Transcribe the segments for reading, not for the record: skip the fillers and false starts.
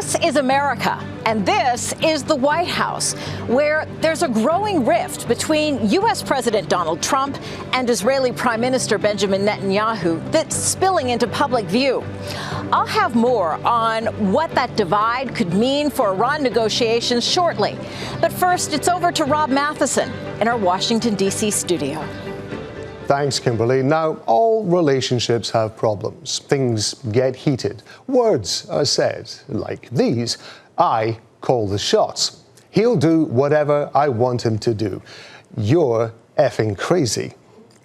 This is America, and this is the White House, where there's a growing rift between U.S. President Donald Trump and Israeli Prime Minister Benjamin Netanyahu that's spilling into public view. I'll have more on what that divide could mean for Iran negotiations shortly. But first, it's over to Rob Matheson in our Washington, D.C. studio. Thanks, Kimberly. Now, all relationships have problems. Things get heated. Words are said like these: I call the shots. He'll do whatever I want him to do. You're effing crazy.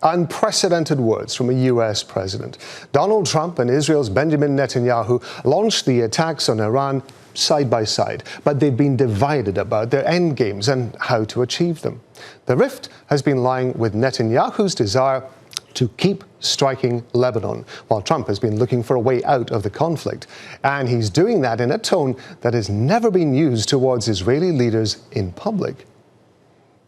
Unprecedented words from a U.S. president. Donald Trump and Israel's Benjamin Netanyahu launched the attacks on Iran side by side, but they've been divided about their end games and how to achieve them. The rift has been lying with Netanyahu's desire to keep striking Lebanon, while Trump has been looking for a way out of the conflict. And he's doing that in a tone that has never been used towards Israeli leaders in public.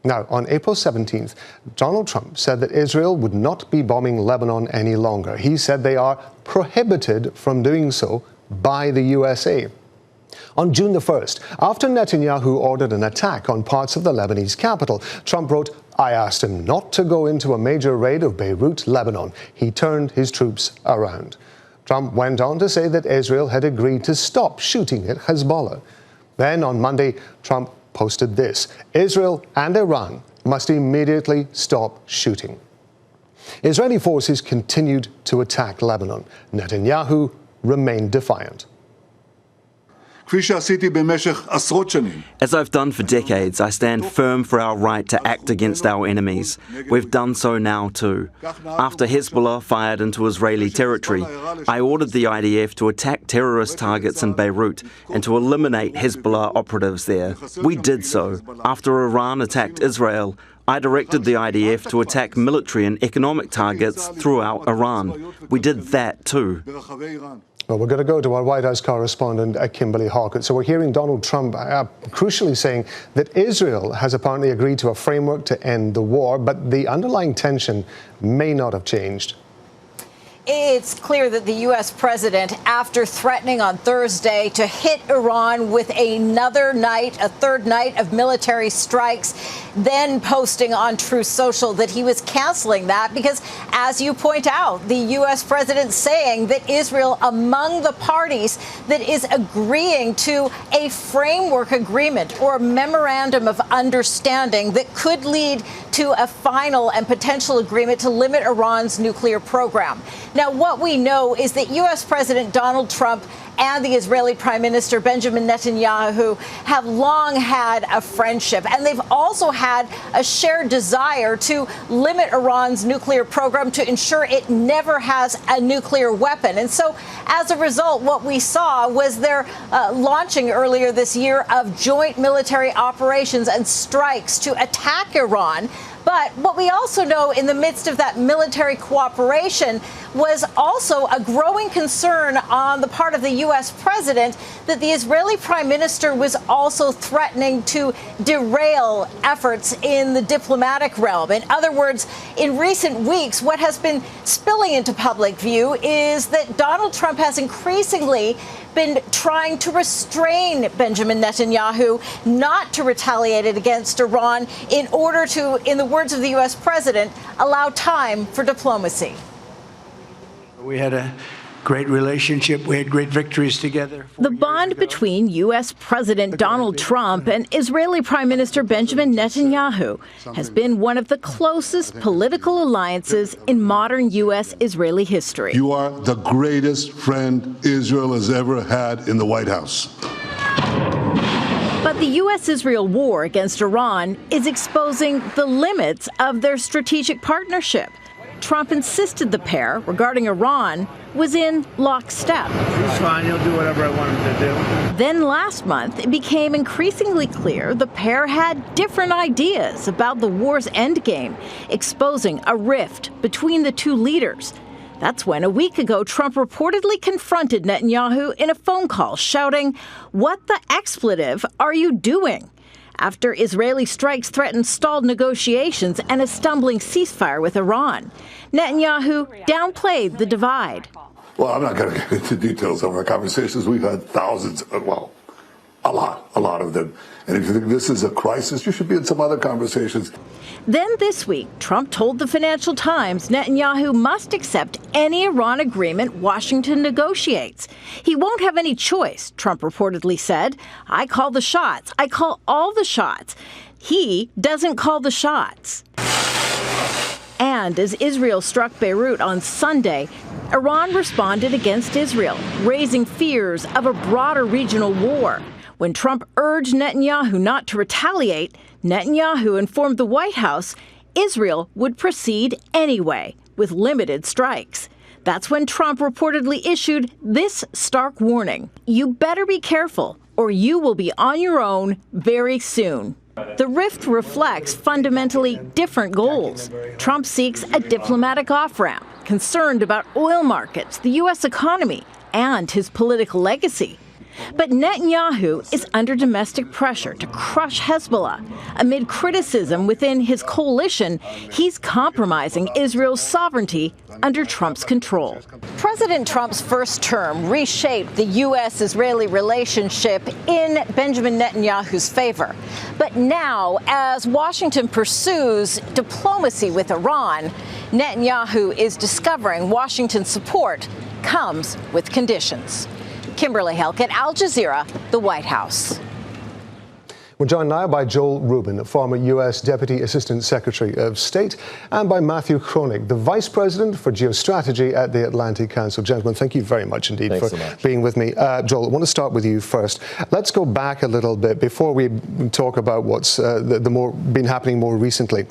Now, on April 17th, Donald Trump said that Israel would not be bombing Lebanon any longer. He said they are prohibited from doing so by the USA. On June the 1st, after Netanyahu ordered an attack on parts of the Lebanese capital, Trump wrote, I asked him not to go into a major raid of Beirut, Lebanon. He turned his troops around. Trump went on to say that Israel had agreed to stop shooting at Hezbollah. Then on Monday, Trump posted this: Israel and Iran must immediately stop shooting. Israeli forces continued to attack Lebanon. Netanyahu remained defiant. As I've done for decades, I stand firm for our right to act against our enemies. We've done so now too. After Hezbollah fired into Israeli territory, I ordered the IDF to attack terrorist targets in Beirut and to eliminate Hezbollah operatives there. We did so. After Iran attacked Israel, I directed the IDF to attack military and economic targets throughout Iran. We did that too. Well, we're going to go to our White House correspondent, Kimberly Hawkett. So we're hearing Donald Trump crucially saying that Israel has apparently agreed to a framework to end the war, but the underlying tension may not have changed. It's clear that the U.S. president, after threatening on Thursday to hit Iran with a third night of military strikes, then posting on Truth Social that he was canceling that because, as you point out, the U.S. president saying that Israel among the parties that is agreeing to a framework agreement or a memorandum of understanding that could lead to a final and potential agreement to limit Iran's nuclear program. Now, what we know is that U.S. President Donald Trump and the Israeli Prime Minister Benjamin Netanyahu have long had a friendship, and they've also had a shared desire to limit Iran's nuclear program to ensure it never has a nuclear weapon. And so, as a result, what we saw was their launching earlier this year of joint military operations and strikes to attack Iran. But what we also know in the midst of that military cooperation was also a growing concern on the part of the U.S. president that the Israeli prime minister was also threatening to derail efforts in the diplomatic realm. In other words, in recent weeks, what has been spilling into public view is that Donald Trump has increasingly been trying to restrain Benjamin Netanyahu not to retaliate against Iran in order to, in the words of the U.S. president, allow time for diplomacy. We had a great relationship. We had great victories together. The bond between U.S. President Donald Trump and Israeli Prime Minister Benjamin Netanyahu has been one of the closest political alliances in modern U.S.-Israeli history. You are the greatest friend Israel has ever had in the White House. But the U.S.-Israel war against Iran is exposing the limits of their strategic partnership. Trump insisted the pair, regarding Iran, was in lockstep. He's fine. He'll do whatever I want him to do. Then last month, it became increasingly clear the pair had different ideas about the war's endgame, exposing a rift between the two leaders. That's when, a week ago, Trump reportedly confronted Netanyahu in a phone call, shouting, "What the expletive are you doing?" After Israeli strikes threatened stalled negotiations and a stumbling ceasefire with Iran. Netanyahu downplayed the divide. Well, I'm not going to get into details of our conversations. We've had thousands, A lot of them. And if you think this is a crisis, you should be in some other conversations. Then this week, Trump told the Financial Times Netanyahu must accept any Iran agreement Washington negotiates. He won't have any choice, Trump reportedly said. I call the shots. I call all the shots. He doesn't call the shots. And as Israel struck Beirut on Sunday, Iran responded against Israel, raising fears of a broader regional war. When Trump urged Netanyahu not to retaliate, Netanyahu informed the White House Israel would proceed anyway, with limited strikes. That's when Trump reportedly issued this stark warning. You better be careful, or you will be on your own very soon. The rift reflects fundamentally different goals. Trump seeks a diplomatic off-ramp, concerned about oil markets, the U.S. economy, and his political legacy. But Netanyahu is under domestic pressure to crush Hezbollah. Amid criticism within his coalition, he's compromising Israel's sovereignty under Trump's control. President Trump's first term reshaped the U.S.-Israeli relationship in Benjamin Netanyahu's favor. But now, as Washington pursues diplomacy with Iran, Netanyahu is discovering Washington's support comes with conditions. Kimberly Helkett, Al Jazeera, the White House. We're joined now by Joel Rubin, former U.S. Deputy Assistant Secretary of State, and by Matthew Kroenig, the Vice President for Geostrategy at the Atlantic Council. Gentlemen, thank you very much indeed for being with me. Joel, I want to start with you first. Let's go back a little bit before we talk about what's been happening more recently.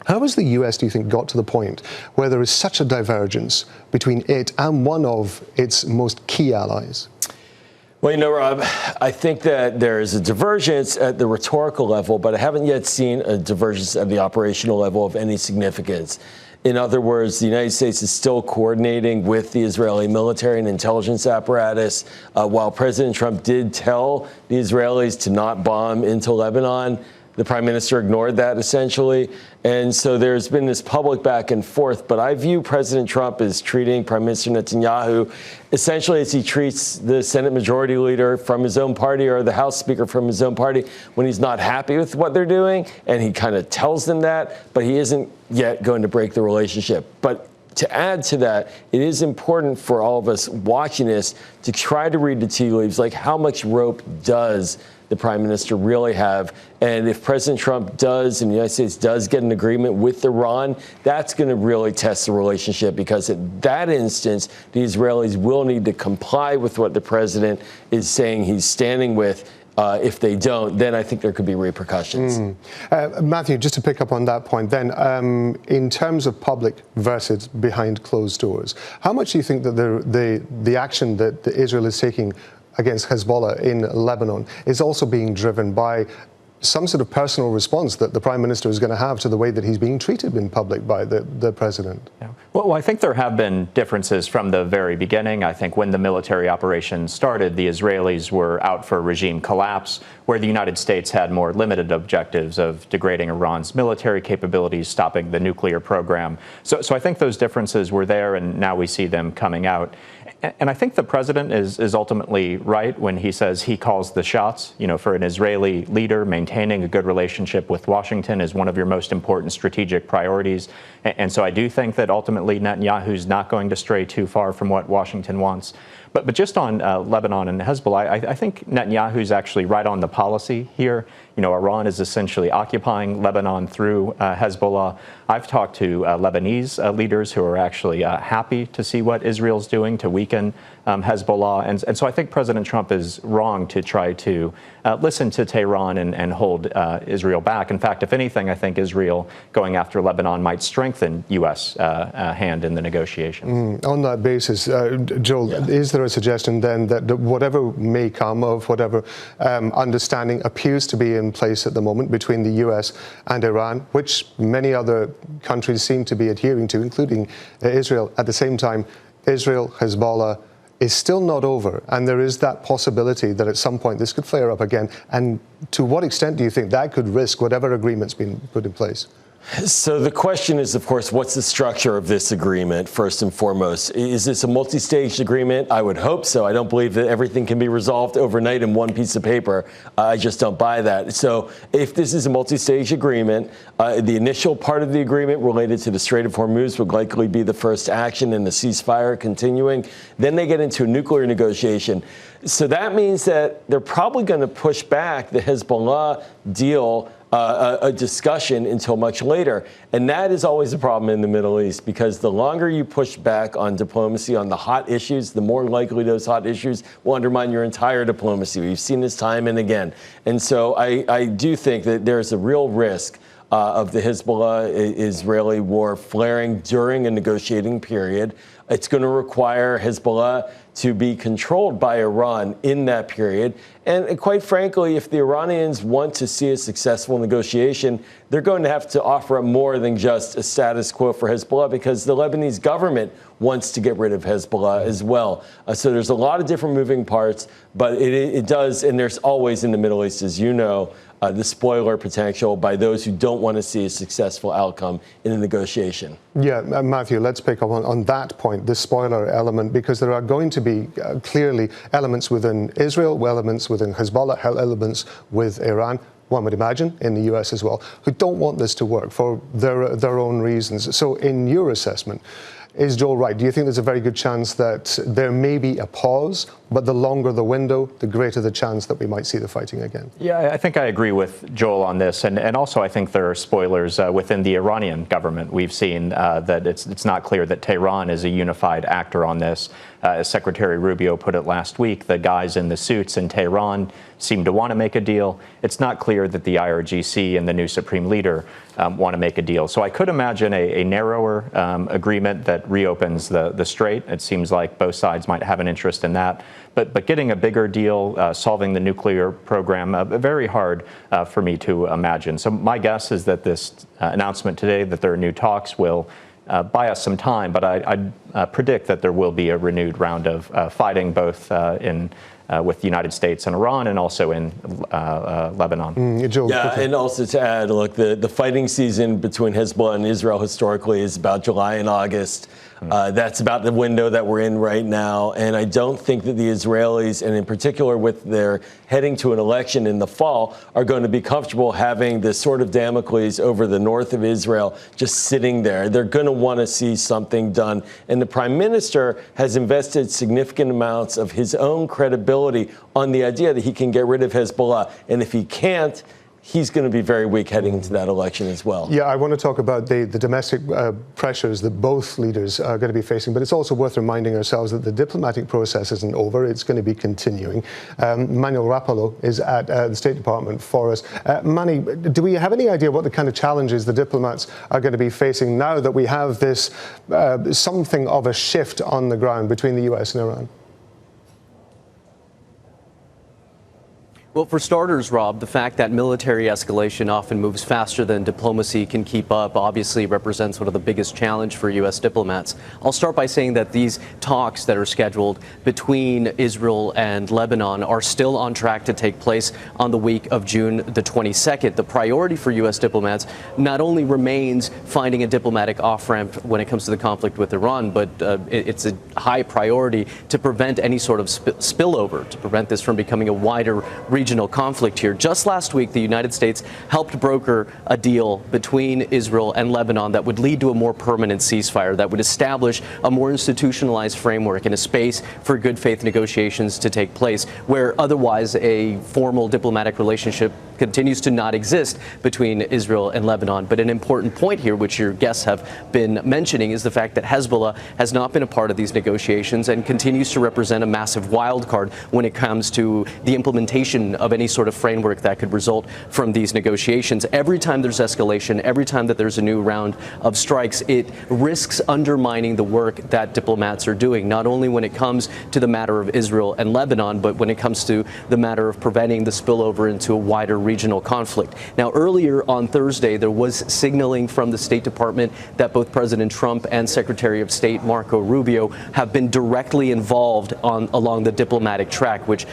How has the U.S., do you think, got to the point where there is such a divergence between it and one of its most key allies? Well, you know, Rob, I think that there is a divergence at the rhetorical level, but I haven't yet seen a divergence at the operational level of any significance. In other words, the United States is still coordinating with the Israeli military and intelligence apparatus. While President Trump did tell the Israelis to not bomb into Lebanon, the prime minister ignored that, essentially. And so there's been this public back and forth. But I view President Trump as treating Prime Minister Netanyahu essentially as he treats the Senate Majority Leader from his own party or the House Speaker from his own party when he's not happy with what they're doing. And he kind of tells them that, but he isn't yet going to break the relationship. But to add to that, it is important for all of us watching this to try to read the tea leaves, like how much rope does the prime minister really have? And if President Trump does, and the United States does get an agreement with Iran, that's going to really test the relationship, because at that instance, the Israelis will need to comply with what the president is saying he's standing with. If they don't, then I think there could be repercussions. Matthew, just to pick up on that point then, in terms of public versus behind closed doors, how much do you think that the action that Israel is taking against Hezbollah in Lebanon is also being driven by some sort of personal response that the Prime Minister is going to have to the way that he's being treated in public by the President? Yeah. Well, I think there have been differences from the very beginning. I think when the military operation started, the Israelis were out for regime collapse, where the United States had more limited objectives of degrading Iran's military capabilities, stopping the nuclear program. So I think those differences were there, and now we see them coming out. And I think the president is ultimately right when he says he calls the shots. You know, for an Israeli leader, maintaining a good relationship with Washington is one of your most important strategic priorities. And so I do think that ultimately Netanyahu's not going to stray too far from what Washington wants. But just on Lebanon and Hezbollah, I think Netanyahu's actually right on the policy here. You know, Iran is essentially occupying Lebanon through Hezbollah. I've talked to Lebanese leaders who are actually happy to see what Israel's doing to weaken Hezbollah. And so I think President Trump is wrong to try to listen to Tehran and hold Israel back. In fact, if anything, I think Israel going after Lebanon might strengthen U.S. hand in the negotiations. On that basis, Joel, is there a suggestion then that whatever may come of whatever understanding appears to be in place at the moment between the U.S. and Iran, which many other countries seem to be adhering to, including Israel, at the same time, Israel, Hezbollah, is still not over, and there is that possibility that at some point this could flare up again? And to what extent do you think that could risk whatever agreement's been put in place? So the question is, of course, what's the structure of this agreement, first and foremost? Is this a multi-staged agreement? I would hope so. I don't believe that everything can be resolved overnight in one piece of paper. I just don't buy that. So if this is a multi-stage agreement, the initial part of the agreement related to the Strait of Hormuz would likely be the first action in the ceasefire continuing. Then they get into a nuclear negotiation. So that means that they're probably going to push back the Hezbollah deal, a discussion, until much later. And that is always a problem in the Middle East, because the longer you push back on diplomacy on the hot issues, the more likely those hot issues will undermine your entire diplomacy. We've seen this time and again. And so I do think that there's a real risk of the Hezbollah-Israeli war flaring during a negotiating period. It's going to require Hezbollah to be controlled by Iran in that period. And quite frankly, if the Iranians want to see a successful negotiation, they're going to have to offer up more than just a status quo for Hezbollah, because the Lebanese government wants to get rid of Hezbollah as well. So there's a lot of different moving parts, but it does, and there's always in the Middle East, as you know, the spoiler potential by those who don't want to see a successful outcome in a negotiation. Yeah, Matthew, let's pick up on that point, the spoiler element, because there are going to be clearly elements within Israel, elements within Hezbollah, elements with Iran, one would imagine, in the US as well, who don't want this to work for their own reasons. So in your assessment, is Joel right? Do you think there's a very good chance that there may be a pause, but the longer the window, the greater the chance that we might see the fighting again? Yeah, I think I agree with Joel on this. And also I think there are spoilers within the Iranian government. We've seen that it's not clear that Tehran is a unified actor on this. As Secretary Rubio put it last week, the guys in the suits in Tehran seem to want to make a deal. It's not clear that the IRGC and the new supreme leader want to make a deal. So I could imagine a narrower agreement that reopens the strait. It seems like both sides might have an interest in that. But getting a bigger deal, solving the nuclear program, very hard for me to imagine. So my guess is that this announcement today that there are new talks will buy us some time, but I predict that there will be a renewed round of fighting, both with the United States and Iran, and also in Lebanon. Yeah, and also to add, look, the fighting season between Hezbollah and Israel historically is about July and August. That's about the window that we're in right now. And I don't think that the Israelis, and in particular with their heading to an election in the fall, are going to be comfortable having this sort of Damocles over the north of Israel just sitting there. They're going to want to see something done. And the prime minister has invested significant amounts of his own credibility on the idea that he can get rid of Hezbollah. And if he can't, he's going to be very weak heading into that election as well. Yeah, I want to talk about the domestic pressures that both leaders are going to be facing, but it's also worth reminding ourselves that the diplomatic process isn't over. It's going to be continuing. Manuel Rapallo is at the State Department for us. Manny, do we have any idea what the kind of challenges the diplomats are going to be facing now that we have this something of a shift on the ground between the US and Iran? Well, for starters, Rob, the fact that military escalation often moves faster than diplomacy can keep up obviously represents one of the biggest challenges for U.S. diplomats. I'll start by saying that these talks that are scheduled between Israel and Lebanon are still on track to take place on the week of June the 22nd. The priority for U.S. diplomats not only remains finding a diplomatic off-ramp when it comes to the conflict with Iran, but it's a high priority to prevent any sort of spillover, to prevent this from becoming a wider regional conflict here. Just last week, the United States helped broker a deal between Israel and Lebanon that would lead to a more permanent ceasefire, that would establish a more institutionalized framework and a space for good faith negotiations to take place, where otherwise a formal diplomatic relationship continues to not exist between Israel and Lebanon. But an important point here, which your guests have been mentioning, is the fact that Hezbollah has not been a part of these negotiations and continues to represent a massive wild card when it comes to the implementation of any sort of framework that could result from these negotiations. Every time there's escalation, every time that there's a new round of strikes, it risks undermining the work that diplomats are doing, not only when it comes to the matter of Israel and Lebanon, but when it comes to the matter of preventing the spillover into a wider regional conflict. Now, earlier on Thursday, there was signaling from the State Department that both President Trump and Secretary of State Marco Rubio have been directly involved along the diplomatic track, which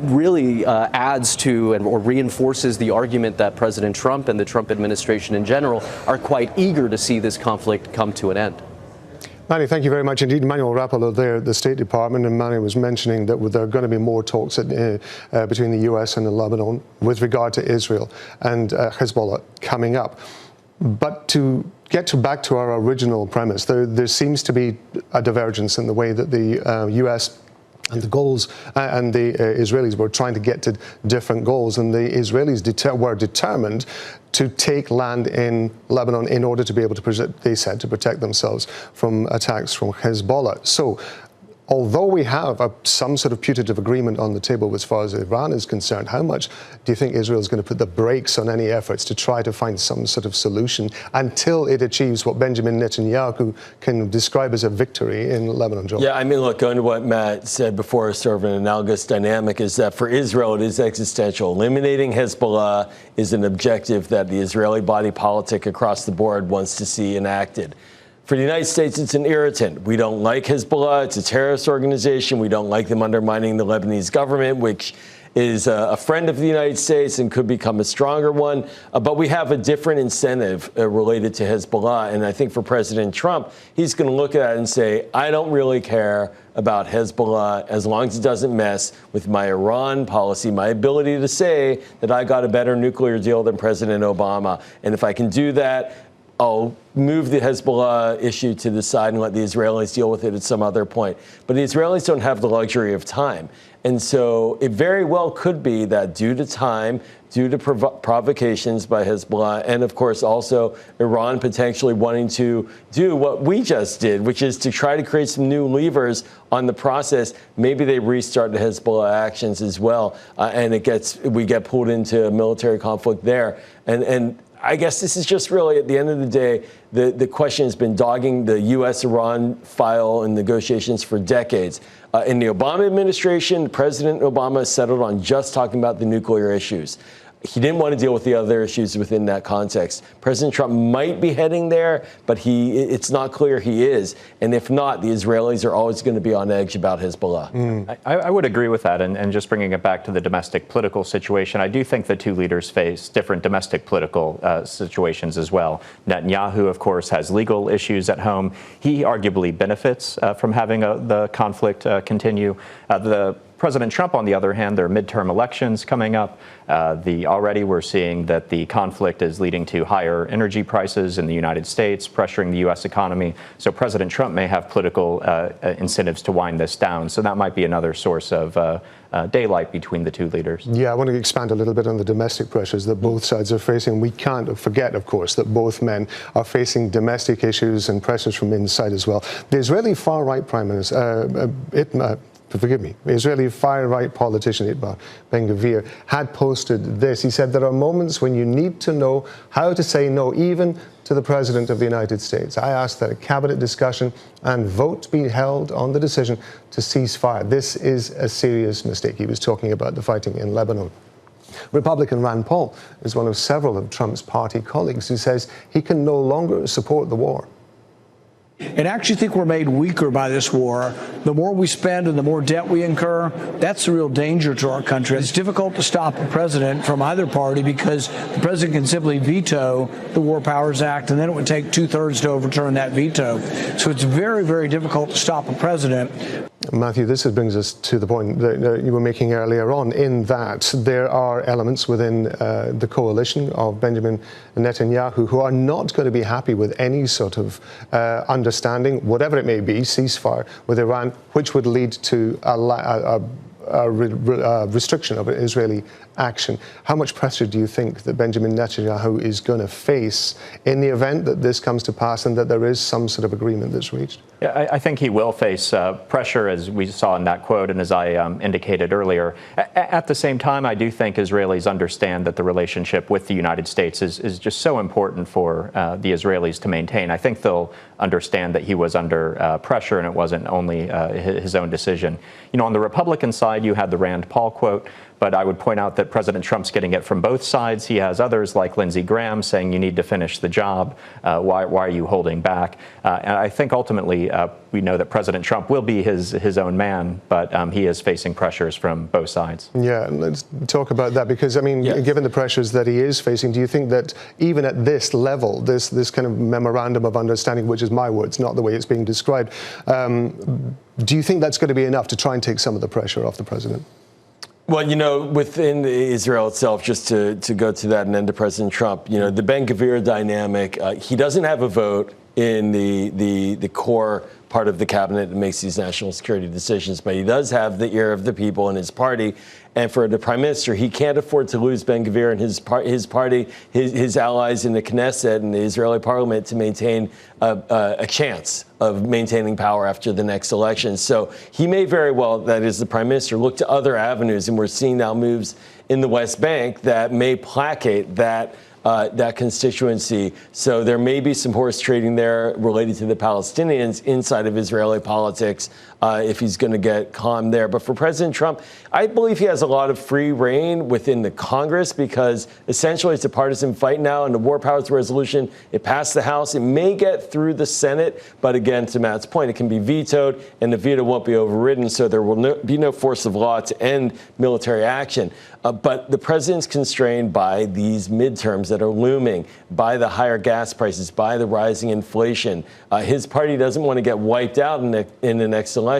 really adds to or reinforces the argument that President Trump and the Trump administration in general are quite eager to see this conflict come to an end. Manny, thank you very much indeed. Manuel Rapalo there at the State Department, and Manny was mentioning that there are going to be more talks between the US and Lebanon with regard to Israel and Hezbollah coming up. But to get back to our original premise, there seems to be a divergence in the way that the US and the goals and the Israelis were trying to get to different goals, and the Israelis were determined to take land in Lebanon in order to be able to, they said, to protect themselves from attacks from Hezbollah. So, although we have some sort of putative agreement on the table as far as Iran is concerned, how much do you think Israel is going to put the brakes on any efforts to try to find some sort of solution until it achieves what Benjamin Netanyahu can describe as a victory in Lebanon, Joel? Yeah, I mean, look, going to what Matt said before, sort of an analogous dynamic is that for Israel, it is existential. Eliminating Hezbollah is an objective that the Israeli body politic across the board wants to see enacted. For the United States, it's an irritant. We don't like Hezbollah. It's a terrorist organization. We don't like them undermining the Lebanese government, which is a friend of the United States and could become a stronger one. But we have a different incentive related to Hezbollah. And I think for President Trump, he's going to look at it and say, I don't really care about Hezbollah as long as it doesn't mess with my Iran policy, my ability to say that I got a better nuclear deal than President Obama. And if I can do that, I'll move the Hezbollah issue to the side and let the Israelis deal with it at some other point. But the Israelis don't have the luxury of time. And so it very well could be that due to time, due to provocations by Hezbollah, and of course also Iran potentially wanting to do what we just did, which is to try to create some new levers on the process, maybe they restart the Hezbollah actions as well, and we get pulled into a military conflict there. And I guess this is just really, at the end of the day, the question has been dogging the U.S.-Iran file and negotiations for decades. In the Obama administration, President Obama settled on just talking about the nuclear issues. He didn't want to deal with the other issues within that context. President Trump might be heading there, but it's not clear he is. And if not, the Israelis are always going to be on edge about Hezbollah. I would agree with that. And just bringing it back to the domestic political situation, I do think the two leaders face different domestic political situations as well. Netanyahu, of course, has legal issues at home. He arguably benefits from having the conflict continue. President Trump, on the other hand, there are midterm elections coming up. Already we're seeing that the conflict is leading to higher energy prices in the United States, pressuring the U.S. economy. So President Trump may have political incentives to wind this down. So that might be another source of daylight between the two leaders. Yeah, I want to expand a little bit on the domestic pressures that both sides are facing. We can't forget, of course, that both men are facing domestic issues and pressures from inside as well. The Israeli far-right Prime Minister, Israeli far-right politician Itamar Ben-Gvir had posted this. He said, there are moments when you need to know how to say no, even to the President of the United States. I ask that a cabinet discussion and vote be held on the decision to cease fire. This is a serious mistake. He was talking about the fighting in Lebanon. Republican Rand Paul is one of several of Trump's party colleagues who says he can no longer support the war. And I actually think we're made weaker by this war. The more we spend and the more debt we incur, that's the real danger to our country. It's difficult to stop a president from either party because the president can simply veto the War Powers Act, and then it would take 2/3 to overturn that veto. So it's very, very difficult to stop a president. Matthew, this brings us to the point that you were making earlier on, in that there are elements within the coalition of Benjamin Netanyahu who are not going to be happy with any sort of understanding, whatever it may be, ceasefire with Iran, which would lead to a restriction of Israeli action. How much pressure do you think that Benjamin Netanyahu is going to face in the event that this comes to pass and that there is some sort of agreement that's reached? Yeah, I think he will face pressure, as we saw in that quote and as I indicated earlier. At the same time, I do think Israelis understand that the relationship with the United States is just so important for the Israelis to maintain. I think they'll understand that he was under pressure and it wasn't only his own decision. You know, on the Republican side, you had the Rand Paul quote, But I would point out that President Trump's getting it from both sides. He has others like Lindsey Graham saying you need to finish the job. Why are you holding back? And I think ultimately we know that President Trump will be his own man, but he is facing pressures from both sides. Yeah, let's talk about that because, I mean, given the pressures that he is facing, do you think that even at this level, this kind of memorandum of understanding, which is my words, not the way it's being described, do you think that's going to be enough to try and take some of the pressure off the president? Well, you know, within Israel itself, just to go to that and end to President Trump, you know, the Ben-Gvir dynamic, he doesn't have a vote in the core part of the cabinet that makes these national security decisions, but he does have the ear of the people in his party. And for the prime minister, he can't afford to lose Ben-Gvir and his party, his allies in the Knesset and the Israeli parliament to maintain a chance of maintaining power after the next election. So he may very well, that is the prime minister, look to other avenues. And we're seeing now moves in the West Bank that may placate that constituency. So there may be some horse trading there related to the Palestinians inside of Israeli politics if he's going to get calm there. But for President Trump, I believe he has a lot of free reign within the Congress because essentially it's a partisan fight now, and the War Powers Resolution, it passed the House. It may get through the Senate, but again, to Matt's point, it can be vetoed, and the veto won't be overridden, so there will be no force of law to end military action. But the president's constrained by these midterms that are looming, by the higher gas prices, by the rising inflation. His party doesn't want to get wiped out in the next election.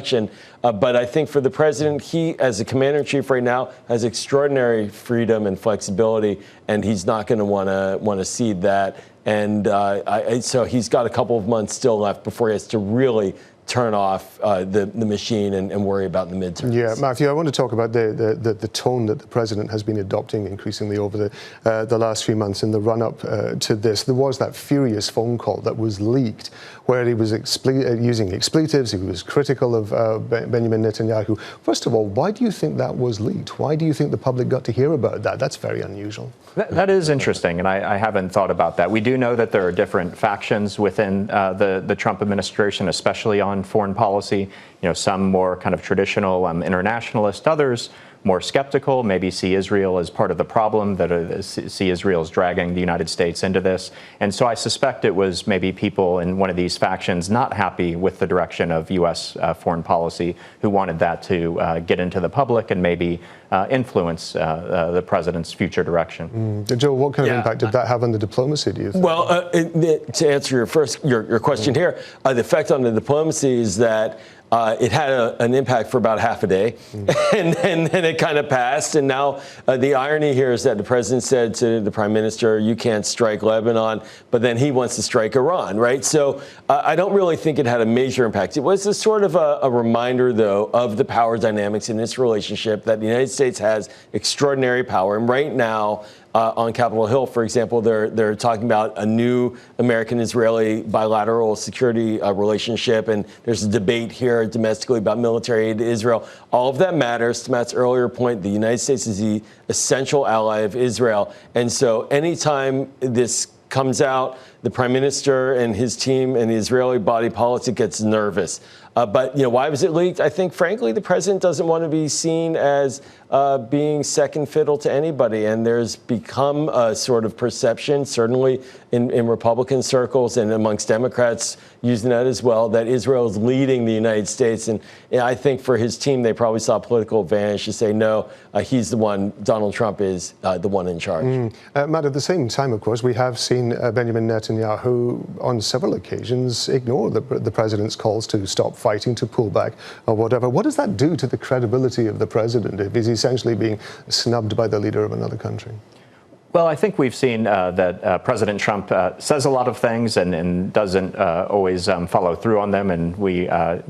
But I think for the president, he, as a commander-in-chief right now, has extraordinary freedom and flexibility, and he's not going to want to cede that. And so he's got a couple of months still left before he has to really turn off the machine and worry about the midterms. Yeah, Matthew, I want to talk about the tone that the president has been adopting increasingly over the last few months in the run-up to this. There was that furious phone call that was leaked where he was using expletives. He was critical of Benjamin Netanyahu. First of all, why do you think that was leaked? Why do you think the public got to hear about that? That's very unusual. That is interesting, and I haven't thought about that. We do know that there are different factions within the Trump administration, especially on foreign policy. You know, some more kind of traditional internationalist, others more skeptical, maybe see Israel as part of the problem, that see Israel as dragging the United States into this. And so I suspect it was maybe people in one of these factions not happy with the direction of U.S. Foreign policy who wanted that to get into the public and maybe influence the president's future direction. Joe, what kind of impact did that have on the diplomacy, do you think? Well, to answer your question here, the effect on the diplomacy is that it had an impact for about half a day, and then it kind of passed. And now the irony here is that the president said to the prime minister, you can't strike Lebanon, but then he wants to strike Iran, right? So I don't really think it had a major impact. It was a sort of a reminder, though, of the power dynamics in this relationship, that the United States has extraordinary power. And right now, on Capitol Hill, for example, they're talking about a new American-Israeli bilateral security relationship, and there's a debate here domestically about military aid to Israel. All of that matters. To Matt's earlier point, the United States is the essential ally of Israel, and so anytime this comes out, the prime minister and his team and the Israeli body politic gets nervous. But, you know, why was it leaked? I think, frankly, the president doesn't want to be seen as being second fiddle to anybody. And there's become a sort of perception, certainly in Republican circles and amongst Democrats using that as well, that Israel is leading the United States. And I think for his team, they probably saw political advantage to say, no, he's the one, Donald Trump is the one in charge. Matt, at the same time, of course, we have seen Benjamin Netanyahu on several occasions ignore the president's calls to stop fighting, to pull back or whatever. What does that do to the credibility of the president if he's essentially being snubbed by the leader of another country? Well, I think we've seen that President Trump says a lot of things and doesn't always follow through on them. And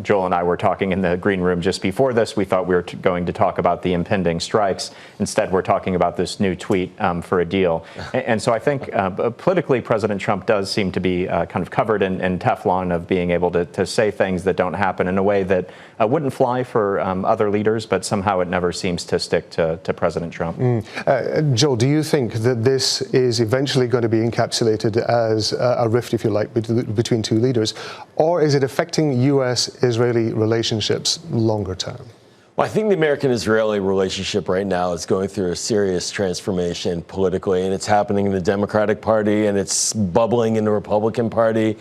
Joel and I were talking in the green room just before this. We thought we were going to talk about the impending strikes. Instead, we're talking about this new tweet for a deal. And so I think politically, President Trump does seem to be kind of covered in Teflon of being able to say things that don't happen in a way that wouldn't fly for other leaders, but somehow it never seems to stick to President Trump. Joel, do you think that this is eventually going to be encapsulated as a rift, if you like, between two leaders, or is it affecting U.S.-Israeli relationships longer term? Well, I think the American-Israeli relationship right now is going through a serious transformation politically, and it's happening in the Democratic Party, and it's bubbling in the Republican Party.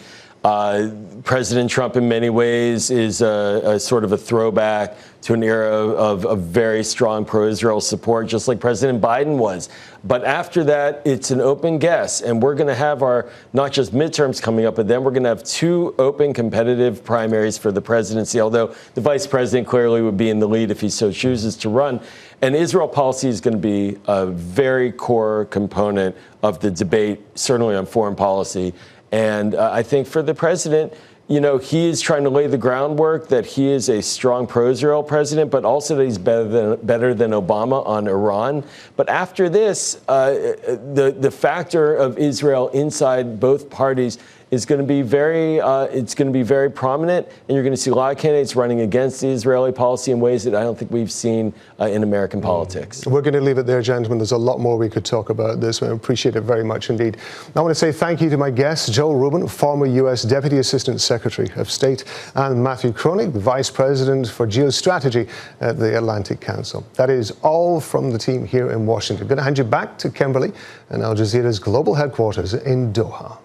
President Trump, in many ways, is a sort of a throwback to an era of very strong pro-Israel support, just like President Biden was. But after that, it's an open guess, and we're going to have our not just midterms coming up, but then we're going to have 2 open competitive primaries for the presidency, although the vice president clearly would be in the lead if he so chooses to run. And Israel policy is going to be a very core component of the debate, certainly on foreign policy. And I think for the president, you know, he is trying to lay the groundwork that he is a strong pro-Israel president, but also that he's better than Obama on Iran. But after this, the factor of Israel inside both parties is going to be very prominent, and you're going to see a lot of candidates running against the Israeli policy in ways that I don't think we've seen in American politics. We're going to leave it there, gentlemen. There's a lot more we could talk about this. I appreciate it very much indeed. I want to say thank you to my guests, Joe Rubin, former U.S. Deputy Assistant Secretary of State, and Matthew Kroenig, the Vice President for Geostrategy at the Atlantic Council. That is all from the team here in Washington. I'm going to hand you back to Kimberly and Al Jazeera's global headquarters in Doha.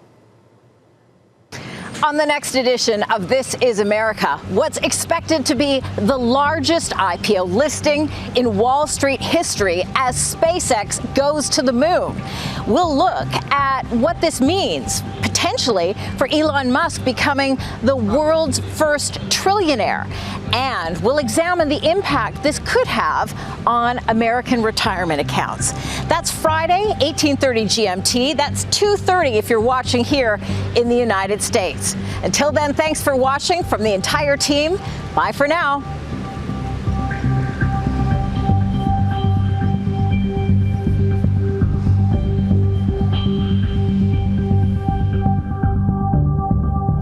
On the next edition of This is America, what's expected to be the largest IPO listing in Wall Street history as SpaceX goes to the moon. We'll look at what this means, potentially, for Elon Musk becoming the world's first trillionaire. And we'll examine the impact this could have on American retirement accounts. That's Friday, 1830 GMT. That's 2:30 if you're watching here in the United States. Until then, thanks for watching from the entire team. Bye for now.